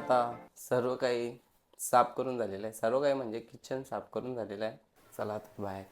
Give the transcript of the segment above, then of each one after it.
आता सर्व काही साफ करून झालेलं आहे. सर्व काही म्हणजे किचन साफ करून झालेलं आहे. चला आता बाहेर.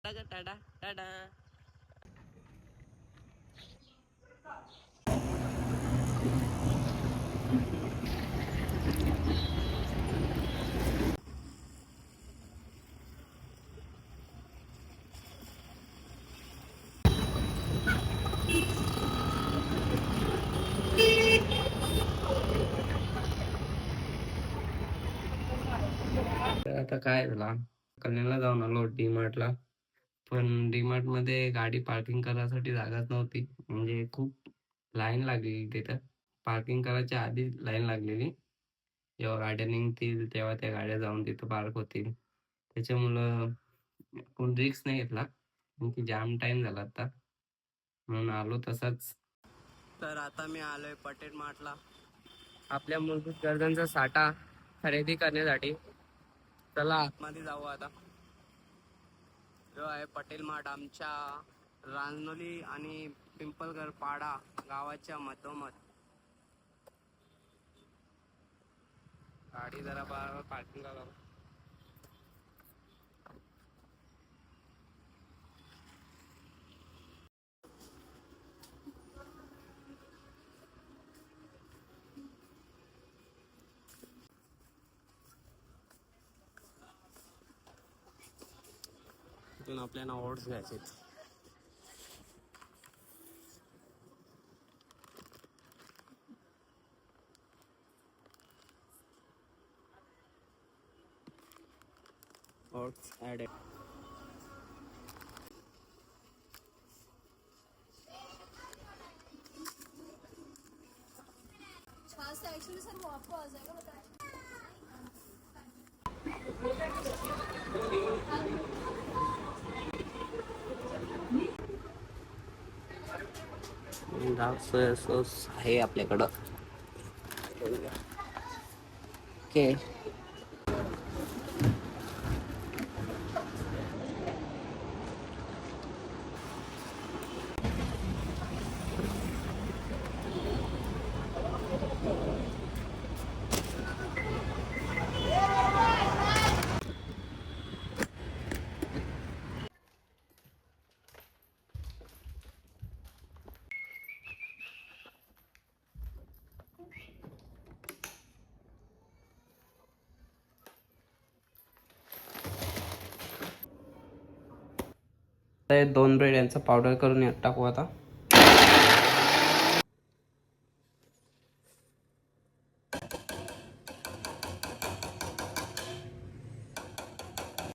टाटा टाटा. तर आता काय झाला, कल्याणला जाऊन आलो डीमार्टला. पण डीमार्ट मध्ये गाडी पार्किंग करायसाठी जागाच नव्हती. म्हणजे खूप लाईन लागलेली तिथं. पार्किंग करायच्या आधी लाईन लागलेली. जेव्हा गाड्या निघतील तेव्हा त्या गाड्या जाऊन तिथं पार्क होतील. त्याच्यामुळं कोण रिस्क नाही घेतला. की जाम टाइम झाला आता, म्हणून आलो तसाच. तर आता मी आलोय पटेल मार्टला आपल्या मूलभूत गरजांचा साठा खरेदी करण्यासाठी. चला आतमध्ये जाऊ आता. जो आहे पटेल मार्ट आमच्या रांजनोली आणि पिंपलगड पाडा गावाच्या मधोमध. गाडी जरा बरोबर पार्किंग करावं. इथून आपल्याला ओट्स घ्यायचे. Oats add. एक्चुअली सर वो आपको आ जाएगा बताएं. डार्क सोया सॉस आहे आपल्याकडं. ओके. दोन ब्रेड यांचं पावडर करून यात टाकू आता.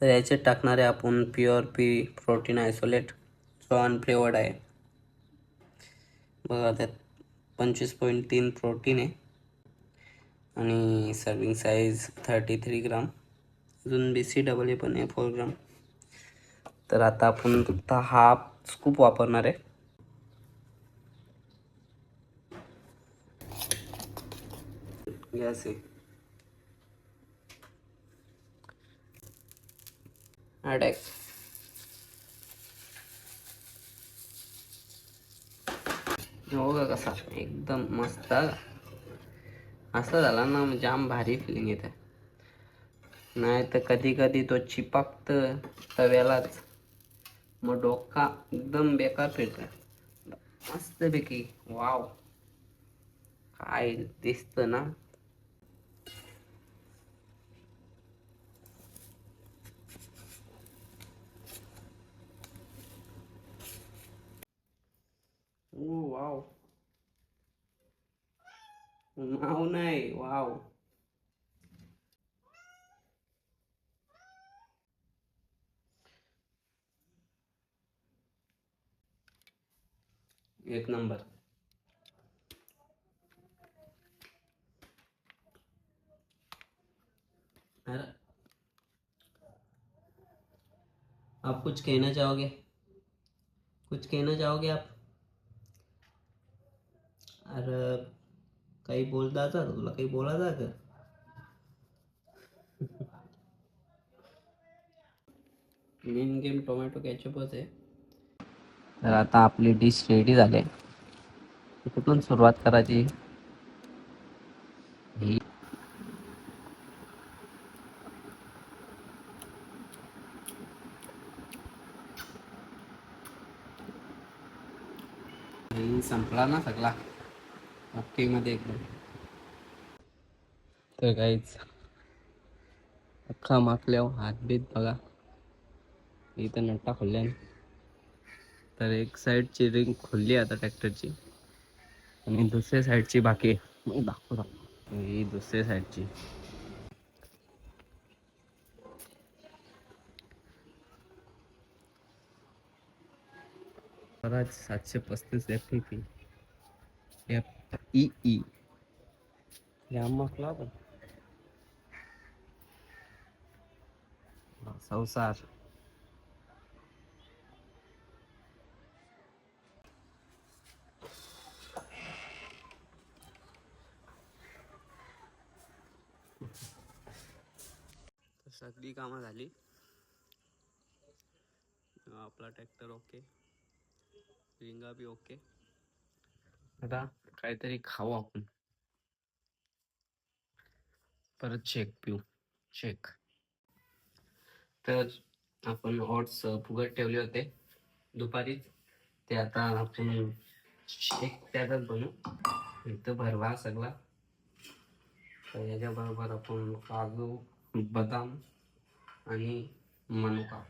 तर याचे टाकणारे आपण प्युअर प्रोटीन आयसोलेट जो अनफ्लेवर्ड आहे. बघा त्यात 25.3 प्रोटीन आहे आणि सर्विंग साईज 33 ग्राम. अजून BCAA पण आहे 4 ग्राम. तर आता आपण फक्त हाफ स्कूप वापरणार आहे. गॅस आहे. अडॅक हो का, कसा एकदम मस्त. असं झाला ना जाम भारी फिलिंग येते. नाही तर कधी कधी तो चिपकत तव्यालाच, मग डोका एकदम बेकार फिरतोय. मस्तपैकी वाव काय दिसतं ना. वाव नाव नाही वाव. एक नंबर. आप कुछ कहना चाहोगे? कुछ कहना चाहोगे आप? अरे काही बोलता का तुला, काही बोलायचं का? मेन गेम टोमॅटो कॅचअपच आहे. तर आता आपली डिश रेडी झाली. कुठून सुरुवात करायची ही संपला ना सगळा ओके मध्ये एकदम. तर काहीच अख्खा माकल्यावर हातबीत बघा इथं नट्टा खोलल्या. तर एक साईडची रिंग खोलली आता ट्रॅक्टरची आणि दुसऱ्या साईडची बाकी आहे. मग दाखवतो ही दुसऱ्या साईडची. स्वराज 735 FEE मकला पण संसार. सगळी कामं झाली. आपला ट्रॅक्टर ओके, रिंगा बी ओके. आता काहीतरी खाऊ आपण, परत शेक पिऊ. शेक तर आपण ओट्स फुगत ठेवले होते दुपारीच, ते आता आपण शेक त्यातच बनवू. इथं भरवा सगळा. तर याच्याबरोबर आपण काजू, बदाम आणि मनुका.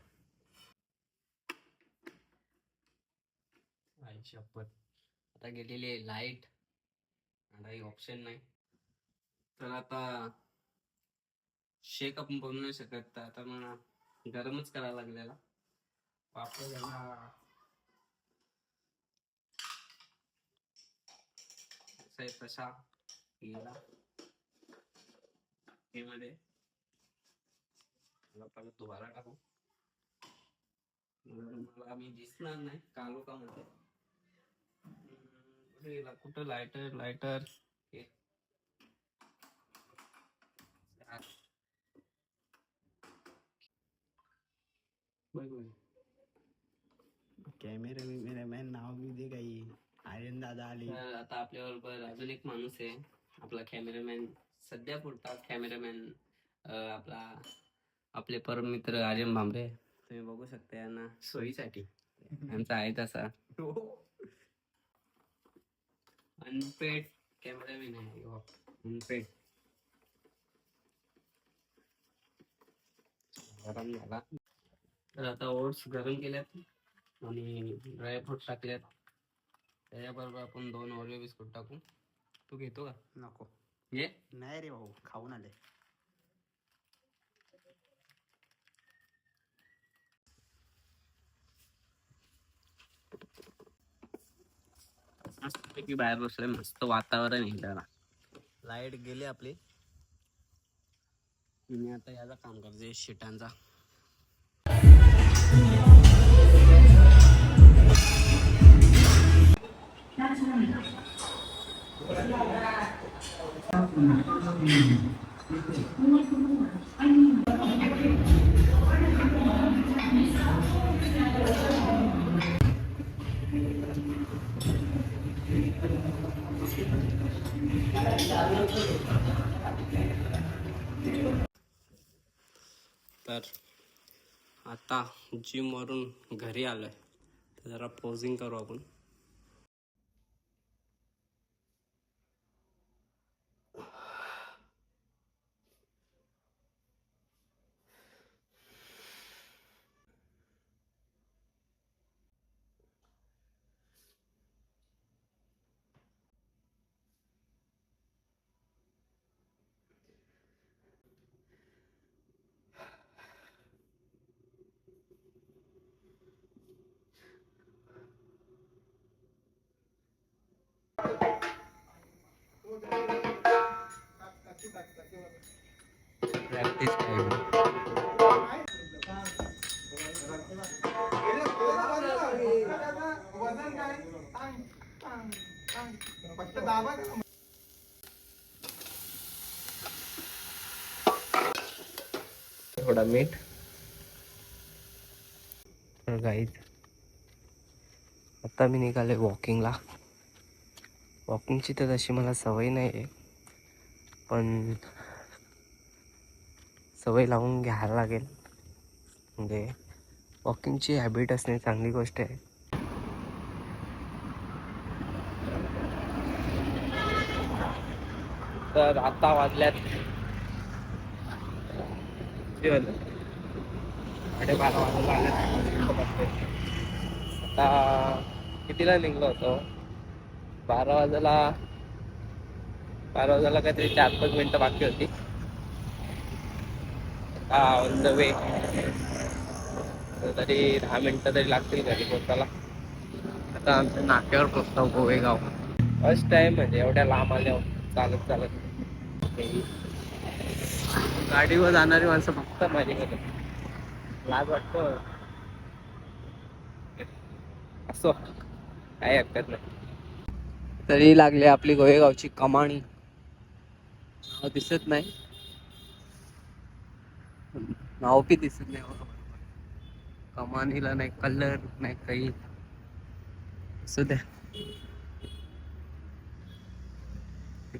आई शपथ, आता गेलेली आहे लाईट, आता काही ऑप्शन नाही. तर आता शेक आपण बनवू नाही शकत, तर आता मग गरमच करायला लागलेला. वापर झाला तसा गेला हे मध्ये. मला परत दुबारा टाकू, मला मी दिसणार नाही कालो का मध्ये. कुठे गेला, कुठं लायटर लायटर कॅमेरामॅन नाव मी दे काही. आर्यन दादा आले. तर आता आपल्या बरोबर अजून एक माणूस आहे, आपला कॅमेरामॅन. सध्या पुरता कॅमेरामॅन आपला आपले परम मित्र आर्यन भांबरे. तुम्ही बघू शकता यांना सोयीसाठी यांचा आहे तसा अनपेड कॅमेरामॅन आहे. अनपेड गरम झाला. तर आता ओट्स गरम केल्यात आणि ड्रायफ्रूट टाकल्यात. त्याच्याबरोबर आपण 2 ओरिओ बिस्कुट टाकू. तू घेतो का? नको. ये नाही रे भाऊ, खाऊन आले. मस्तपैकी बाहेर बसले, मस्त वातावरण आहे त्याला. लाईट गेली आपली. मी आता याचा काम करते शिटांचा. तर आता जिम वरून घरी आलोय, तर जरा पोजिंग करू आपण. प्रॅक्टिस थोडा मीठ, गाईज आता मी निघाले वॉकिंगला. वॉकिंगची तर तशी मला सवय नाही आहे, पण सवय लावून घ्यायला लागेल. म्हणजे वॉकिंगची हॅबिट असणे चांगली गोष्ट आहे. तर आता वाजल्यात 12:30 वाजता आले. आता कितीला निघलो होतो? 12 वाजायला काहीतरी 4-5 मिनिटं बाकी होती. ऑन द वे तरी 10 मिनिटं तरी लागतील घरी पोहोचायला. आता आमच्या नाक्यावर पोहोचतो गोवेगाव. फर्स्ट टाइम म्हणजे एवढ्या लांब आल्यावर चालत चालत. गाडीवर जाणारी माणसं फक्त माझ्याकडे लाज वाटतो. असो, काही हरकत नाही. तरी लागले आपली गोवेगावची कमानी. नाव दिसत नाही, नाव बी दिसत नाही. कमानीला नाही कलर नाही काही. असू द्या.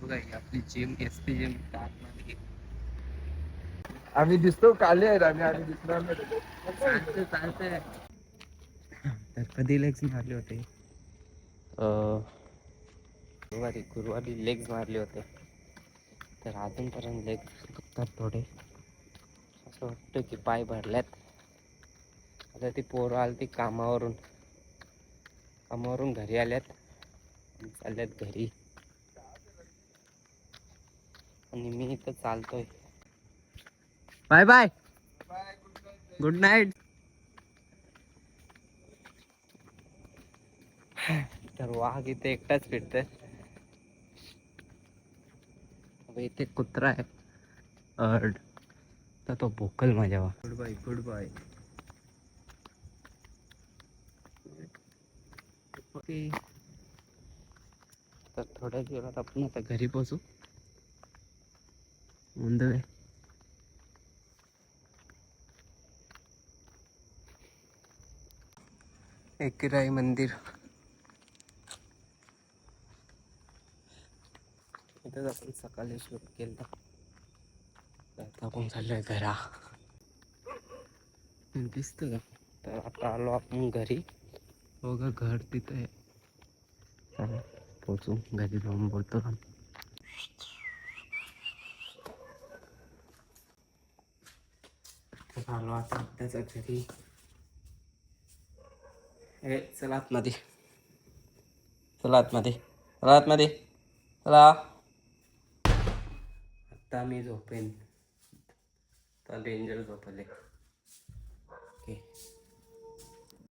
बघा ही आपली जिम एसपी जिम. आम्ही दिसतो काले आहेत आम्ही दिसणार चालतंय. तर कधी लेग्स मारले होते? गुरुवारी लेग्स मारले होते. तर अजूनपर्यंत लेग्स दुखतात थोडे. असं वाटतं की पाय भरल्यात. आता ती पोरं आली ती कामावरून घरी आल्यात, चालल्यात घरी, आणि मी इथं चालतोय. Bye bye, good night. तर वाघ इथे एकटाच फिरतोय. इथे कुत्रा आहे तर तो भोकल माझ्या. Goodbye goodbye. Okay, तर थोड्याच वेळात आपण आता घरी पोहोचू. On the way. एकराई मंदिर इथंच आपण सकाळी शूट केलं. आता आपण चाललोय घरा. दिसतं का? तर आता आलो आपण घरी. बघा घर तिथं आहे. चला पोचू, घरी जाऊन बोलतो. आलो आता त्याच्या घरी. चला आतमध्ये, चला आतमध्ये, चला आतमध्ये, चला. आता मी झोपेन. तर डेंजर झोपले. ओके.